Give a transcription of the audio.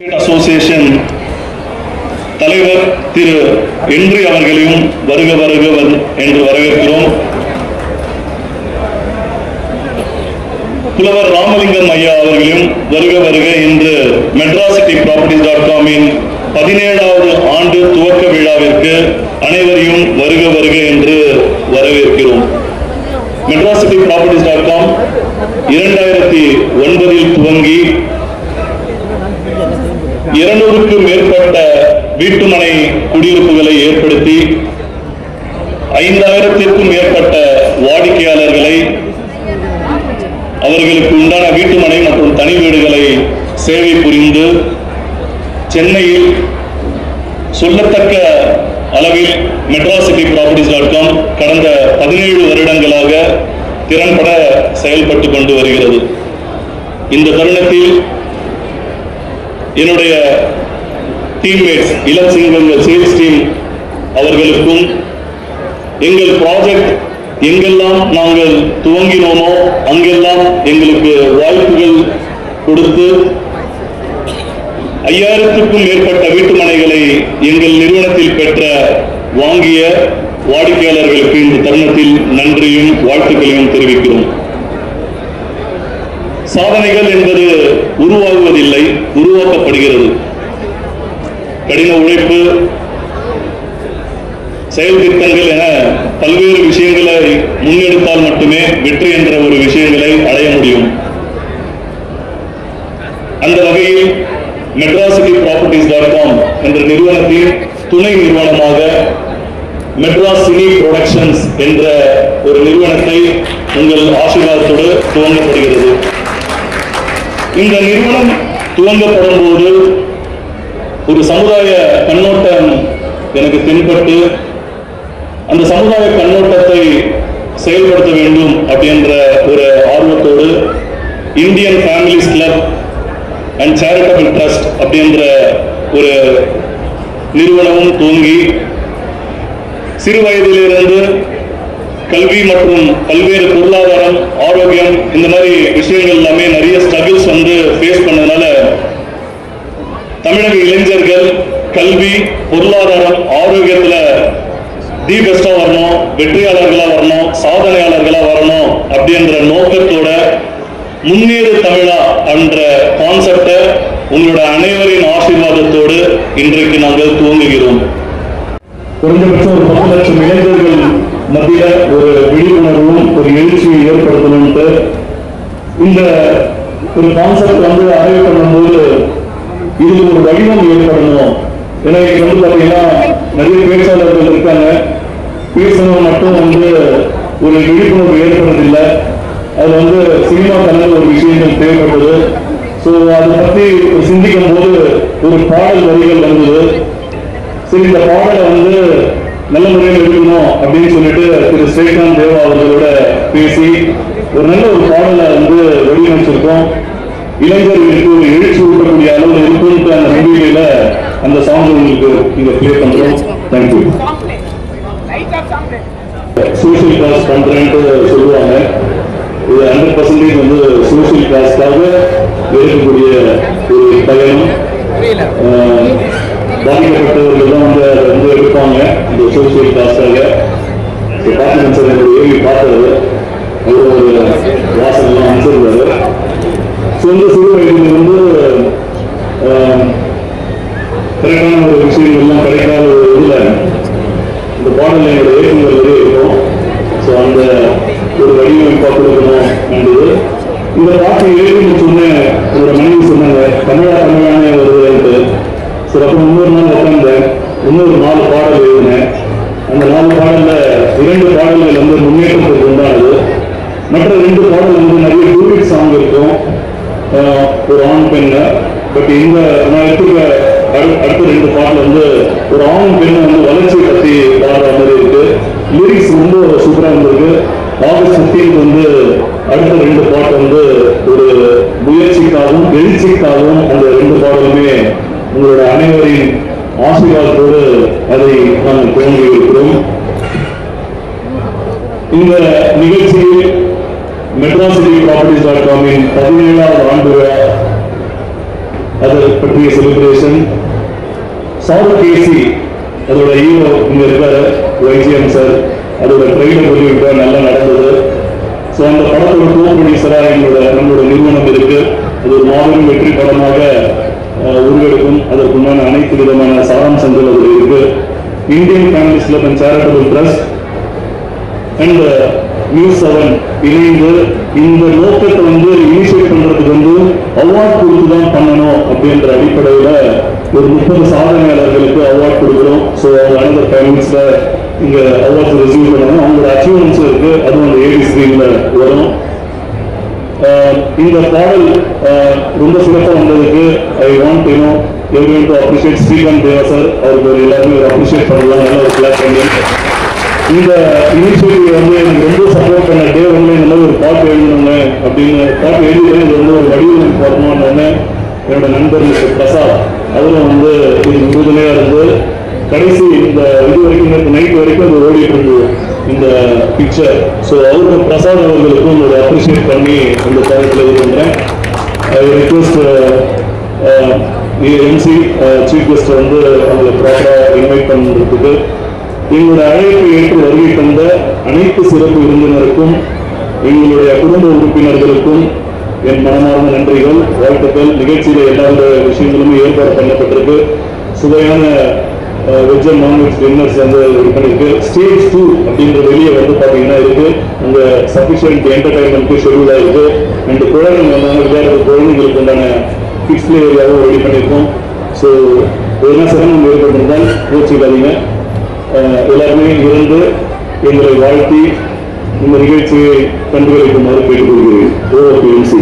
Association தலைவர் திரு entry அவர்களையும் வருக வருக என்று வரவேற்கிறோம். புலவர் ராமலிங்கம் ஐயா அவர்களையும் வருக வருக என்று மெட்ராசிட்டி ப்ராப்பர்ட்டிஸ்.com-இன் 17வது ஆண்டு துவக்க விழாவிற்கு அனைவரையும் வருக வருக என்று வரவேற்கிறோம். மெட்ராசிட்டி ப்ராப்பர்ட்டிஸ்.com 2009 துவங்கி 200க்கும் மேற்பட்ட வீட்டுமனை குடியிருப்புகளை ஏற்படுத்தி 5000த்திற்கும் மேற்பட்ட வாடிக்கையாளர்களை அவர்களுக்கு உண்டான வீட்டுமனை மற்றும் தனி வீடுகளை சேவை புரிந்து சென்னையில் சொல்லத்தக்க அளவில் மெட்ராசிட்டி ப்ராப்பர்ட்டிஸ்.com கடந்த 17 வருடங்களாக திறன்பட செயல்பட்டு கொண்டு வருகிறது. இந்த தருணத்தில் என்னுடைய டீம்மேட்ஸ் இளம் சிங்கங்கள் சேல்ஸ் டீம் அவர்களுக்கும் எங்கள் ப்ராஜெக்ட் எங்கெல்லாம் நாங்கள் துவங்கினோமோ அங்கெல்லாம் எங்களுக்கு வாய்ப்புகள் கொடுத்து 5000க்கும் மேற்பட்ட வீட்டுமனைகளை எங்கள் நிறுவனத்தில் பெற்ற வாங்கிய வாடிக்கையாளர்களுக்கு இந்த தருணத்தில் நன்றியும் வாழ்த்துக்களையும் தெரிவிக்கிறோம். சாதனைகள் என்பது உருவாகுவதில்லை, உருவாக்கப்படுகிறது. கடின உழைப்பு, செயல் திட்டங்கள் என பல்வேறு விஷயங்களை முன்னெடுத்தால் மட்டுமே வெற்றி என்ற ஒரு விஷயங்களை அடைய முடியும். அந்த வகையில் மெட்ராசிட்டி ப்ராப்பர்ட்டிஸ்.com என்ற நிறுவனத்தின் துணை நிறுவனமாக மெட்ராஸ் சினி புரொடக்ஷன்ஸ் என்ற ஒரு நிறுவனத்தை உங்கள் ஆசீர்வாதத்தோடு துவங்கப்படுகிறது. இந்த நிறுவனம் துவங்கப்படும் போது ஒரு சமுதாய கண்ணோட்டம் எனக்கு தென்பட்டு அந்த சமுதாய கண்ணோட்டத்தை செயல்படுத்த வேண்டும் அப்படின்ற ஒரு ஆர்வத்தோடு Indian families club and charitable trust அப்படின்ற ஒரு நிறுவனமும் துவங்கி சிறு வயதிலிருந்து கல்வி மற்றும் பல்வேறு பொருளாதாரம், ஆரோக்கியம் இந்த மாதிரி விஷயங்கள் எல்லாமே நிறைய ஸ்ட்ரகிள்ஸ் ஃபேஸ் பண்ணதுனால தமிழக இளைஞர்கள் கல்வி, பொருளாதாரம், ஆரோக்கியத்துல தி பெஸ்டா வரணும், வெற்றியாளர்களா வரணும், சாதனையாளர்களா வரணும் அப்படின்ற நோக்கத்தோட முன்னேறு தமிழா என்ற கான்செப்டை உங்களோட அனைவரின் ஆசீர்வாதத்தோடு இன்றைக்கு நாங்கள் துவங்குகிறோம். குறைந்தபட்சம் ஒரு 10 லட்சம் இளைஞர்கள் மத்திய ஒரு விழிப்புணர்வும் ஒரு எழுச்சியை ஏற்படுத்தணும்ட்டு இந்த ஒரு கான்செப்ட் ஆய்வு பண்ணும்போது இது ஒரு வடிவம் ஏற்படணும். ஏன்னா பாத்தீங்கன்னா நிறைய பேச்சாளர்கள் இருக்காங்க, பேசணும் மட்டும் ஒரு விழிப்புணர்வு ஏற்படுறதில்லை. அது சினிமா கலந்த ஒரு விஷயங்கள் தேவைப்பட்டது. ஸோ அதை பற்றி சிந்திக்கும் போது ஒரு பாடல் வரிகள் வந்தது. சரி, இந்த பாடலை நல்ல முறையில் எடுக்கணும் அப்படின்னு சொல்லிட்டு திரு ஸ்ரீகாந்த் தேவா அவர்களோட பேசி ஒரு நல்ல ஒரு பாடலை வடிவமைச்சிருக்கோம். இளைஞர்களுக்கு ஒரு எழுச்சி ஊட்டக்கூடிய அளவில் இருக்குன்ற அந்த நம்பிக்கையில அந்த சாங் உங்களுக்கு இங்க பிளே பண்றோம். தேங்க்யூ. சோசியல் காஸ் பண்றேன்ட்டு சொல்லுவாங்க. இது 100% சோசியல் காஸ்டாக இருக்கக்கூடிய ஒரு பயணம். பாதிக்கப்பட்டவர்கள் தான் எடுப்பாங்க இந்த சோசியல் காஸ்டாக. பார்த்தீங்கன்னா சார் என்னோட ஏவி பார்த்தது ஒரு வாசல்லாம் அனுப்பிச்சிருந்தாரு. சிறு வயதிலிருந்து கரெக்டான ஒரு விஷயங்கள்லாம் கிடைக்காத ஒரு இதில் இந்த பாடலில் என்னோட இயக்கங்கள் நிறைய இருக்கும். ஸோ அந்த ஒரு வடிவமைப்பாக கொடுக்கணும் என்பது இந்த பாட்டை எழுதி சொன்ன ஒரு மனைவி சொன்னாங்க, தமிழான வருதுன்ட்டு. சரி, அப்போ இன்னொரு நாள் உட்காந்தேன், இன்னொரு 4 பாடல் எழுதினேன். அந்த 4 பாடலில் 2 பாடல்கள் முன்னேற்றத்துக்கு உண்டானது. மற்ற 2 பாடல் நிறைய டூரிட் சாங் இருக்கும், ஒரு ஆண் பெண்ண. பட் இந்த நான் எடுத்துக்க அடுத்த 2 பாடல் ஒரு ஆண் பெண்ணை வளர்ச்சியை பற்றி பாடுற மாதிரி இருக்கு. லிரிக்ஸ் ரொம்ப சூப்பராக இருந்திருக்கு. ஆகஸ்ட் 15 அடுத்த 2 பாட்டு ஒரு முயற்சிக்காகவும் எழுச்சிக்காகவும் அந்த 2 பாடலுமே உங்களோட அனைவரின் ஆசீர்வாதத்தோடு அதை நாங்கள் துவங்கி இருக்கிறோம். இந்த நிகழ்ச்சியில் மெட்ராசிட்டி ப்ராப்பர்ட்டிஸ்.com-இன் 17வது ஆண்டு விழா அதை பற்றிய செலிப்ரேஷன். சாவுகேசி அதோட ஹீரோ இங்க இருக்காரு, வைஜிஎம் சார். அதோட ட்ரெயிலர் வெளியிட்டா நல்லா நடந்தது. ஸோ அந்த படத்தோட கோ ப்ரொடியூசரா நம்மளோட நிறுவனம் இருக்கு. அது ஒரு மாபெரும் வெற்றி படமாக உருவெடுக்கும். அதற்குண்டான அனைத்து விதமான சாராம்சங்கள் அதில் இருக்கு. Indian families club and charitable trust and news 7 இணைந்து இந்த நோக்கத்தை இனிஷியேட் பண்றதுக்கு அவார்ட் கொடுத்து தான் பண்ணணும் அப்படின்ற அடிப்படையில் ஒரு 30 சாதனையாளர்களுக்கு அவார்ட் கொடுக்குறோம். ஸோ அவங்க அனதர் ஃபேமிலிஸ்ல இங்க அவார்ட்ஸ் ரிசீவ் பண்ணணும். அவங்களோட அச்சீவ்மெண்ட்ஸ் இருக்கு, அதுவும் அந்த ஏடி ஸ்கிரீன்ல வரும். இந்த பாடல் ரொம்ப சிறப்பாக வந்ததுக்கு I want everyone to appreciate Srikanth Deva sir. அவருக்கு எல்லாருமே ஒரு அப்ரிஷியேட் பண்ணலாம், நல்ல ஒரு கிளாஸ் பண்ணி. இந்த இனிஷியேட்டிவ் எனக்கு ரொம்ப சப்போர்ட் பண்ண டே இந்த மாதிரி ஒரு பாட்டு எழுதணுங்க அப்படின்னு பாட்டு எழுதுறது ஒரு வடிவமைப்பு வரணும்னு என்னோட நண்பர் மிஸ்டர் பிரசாத் அதில் இது உறுதுணையாக இருந்து கடைசி இந்த இது வரைக்கும் நேற்று நைட் வரைக்கும் அது ஓடிட்டு இருந்தது இந்த பிக்சர். ஸோ அவருக்கு பிரசாத் அவர்களுக்கும் ஒரு அப்ரிஷியேட் பண்ணி அந்த காலத்தில் இது பண்ணுறேன். I request MC chief guest அவங்களை ப்ராப்பராக இன்வைட் பண்ணுறதுக்கு எங்களுடைய அழைப்பை ஏற்று வருகை தந்த அனைத்து சிறப்பு விருந்தினருக்கும் எங்களுடைய குடும்ப உறுப்பினர்களுக்கும் என் மனமார்ந்த நன்றிகள், வாழ்த்துக்கள். நிகழ்ச்சியில எல்லா விஷயங்களுமே ஏற்பாடு பண்ணப்பட்டிருக்கு. சுவையான வெஜ் அண்ட் நான்வெஜ் டின்னர்ஸ் இது பண்ணிருக்கு. ஸ்டேஜ் 2 அப்படின்ற வெளியே பார்த்தீங்கன்னா இருக்கு. அங்கே சஃபிஷியன்ட் என்டர்டைன்மெண்ட்க்கு ஷெடியூலாக இருக்கு. அண்ட் குழந்தைங்க விளையாடுற குழந்தைங்களுக்கு உண்டான கிட்ஸ் பிளே ஏரியாவும் ரெடி பண்ணியிருக்கோம். ஸோ எதனா சிரமம் ஏற்பட்டிருந்தால் யோசிக்காதீங்க. எல்லாருமே இருந்து எங்களை வாழ்த்தி இந்த நிகழ்ச்சியை கண்டுகளிக்குமாறு கேட்டுக்கொள்கிறேன். ஓ எம்சி